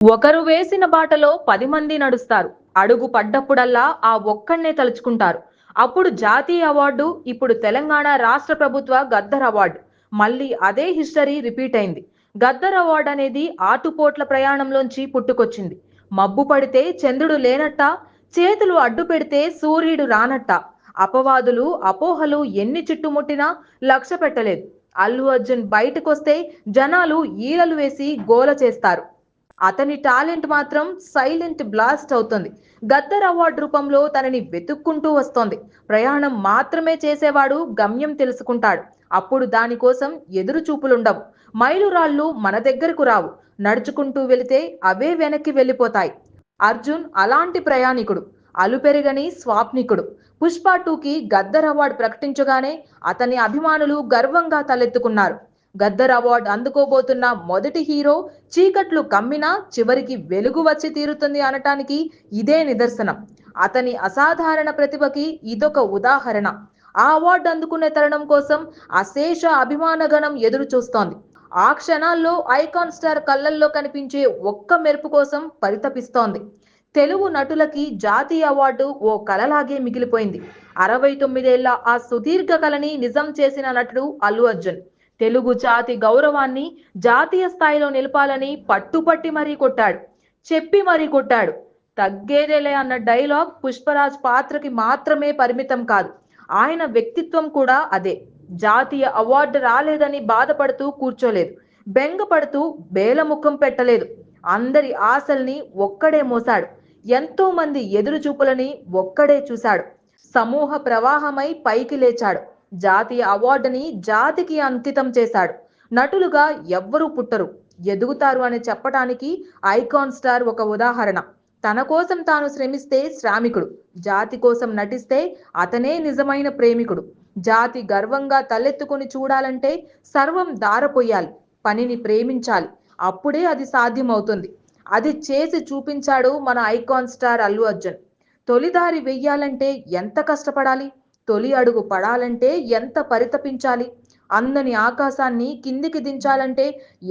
ఒకరు వేసిన బాటలో 10 మంది నడుస్తారు. అడుగు పడ్డప్పుడల్లా ఆ ఒక్కడినే తలుచుకుంటారు. అప్పుడు జాతీయ అవార్డు, ఇప్పుడు తెలంగాణ రాష్ట్ర ప్రభుత్వ గద్దర్ అవార్డు. మళ్ళీ అదే హిస్టరీ రిపీట్ అయింది. గద్దర్ అవార్డు అనేది ఆటుపోట్ల ప్రయాణంలోంచి పుట్టుకొచ్చింది. మబ్బు పడితే చంద్రుడు లేనట్ట, చేతులు అడ్డు పెడితే సూర్యుడు రానట్ట. అపవాదులు, అపోహలు ఎన్ని చుట్టుముట్టినా లక్ష్య పెట్టలేదు. అల్లు అర్జున్ బయటకొస్తే జనాలు ఈలలు వేసి గోల చేస్తారు. అతని టాలెంట్ మాత్రం సైలెంట్ బ్లాస్ట్ అవుతుంది. గద్దర్ అవార్డు రూపంలో తనని వెతుక్కుంటూ వస్తోంది. ప్రయాణం మాత్రమే చేసేవాడు గమ్యం తెలుసుకుంటాడు. అప్పుడు దానికోసం ఎదురు చూపులుండవు. మైలురాళ్ళు మన దగ్గరకు రావు. నడుచుకుంటూ వెళితే అవే వెనక్కి వెళ్ళిపోతాయి. అర్జున్ అలాంటి ప్రయాణికుడు. అలుపెరగని స్వాప్నికుడు. పుష్ప 2కి గద్దర్ అవార్డు ప్రకటించగానే అతని అభిమానులు గర్వంగా తలెత్తుకున్నారు. గద్దర్ అవార్డు అందుకోబోతున్న మొదటి హీరో చీకట్లు కమ్మినా చివరికి వెలుగు వచ్చి తీరుతుంది అనటానికి ఇదే నిదర్శనం. అతని అసాధారణ ప్రతిభకి ఇదొక ఉదాహరణ. ఆ అవార్డు అందుకునే తరుణం కోసం అశేష అభిమానగణం ఎదురు చూస్తోంది. ఆ క్షణాల్లో ఐకాన్ స్టార్ కళ్ళల్లో కనిపించే ఒక్క మెరుపు కోసం పరితపిస్తోంది. తెలుగు నటులకి జాతీయ అవార్డు ఓ కలలాగే మిగిలిపోయింది. 69 ఏళ్ల ఆ సుదీర్ఘ కలని నిజం చేసిన నటుడు అల్లు అర్జున్. తెలుగు జాతి గౌరవాన్ని జాతీయ స్థాయిలో నిలపాలని పట్టుపట్టి మరీ కొట్టాడు. చెప్పి మరీ కొట్టాడు. తగ్గేదేలే అన్న డైలాగ్ పుష్పరాజ్ పాత్రకి మాత్రమే పరిమితం కాదు. ఆయన వ్యక్తిత్వం కూడా అదే. జాతీయ అవార్డు రాలేదని బాధపడుతూ కూర్చోలేదు. బెంగపడుతూ బేలముఖం పెట్టలేదు. అందరి ఆశల్ని ఒక్కడే మోసాడు. ఎంతో మంది ఎదురు చూపులని ఒక్కడే చూశాడు. సమూహ ప్రవాహమై పైకి లేచాడు. జాతీయ అవార్డుని జాతికి అంకితం చేశాడు. నటులుగా ఎవ్వరూ పుట్టరు, ఎదుగుతారు అని చెప్పటానికి ఐకాన్ స్టార్ ఒక ఉదాహరణ. తన కోసం తాను శ్రమిస్తే శ్రామికుడు, జాతి కోసం నటిస్తే అతనే నిజమైన ప్రేమికుడు. జాతి గర్వంగా తలెత్తుకుని చూడాలంటే సర్వం దారపోయాలి, పనిని ప్రేమించాలి. అప్పుడే అది సాధ్యమవుతుంది. అది చేసి చూపించాడు మన ఐకాన్ స్టార్ అల్లు అర్జున్. తొలిదారి వెయ్యాలంటే ఎంత కష్టపడాలి, తొలి అడుగు పడాలంటే ఎంత పరితపించాలి, అందని ఆకాశాన్ని కిందికి దించాలంటే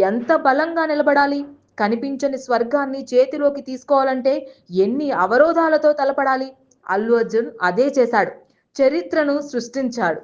ఎంత బలంగా నిలబడాలి, కనిపించని స్వర్గాన్ని చేతిలోకి తీసుకోవాలంటే ఎన్ని అవరోధాలతో తలపడాలి. అల్లు అర్జున్ అదే చేశాడు. చరిత్రను సృష్టించాడు.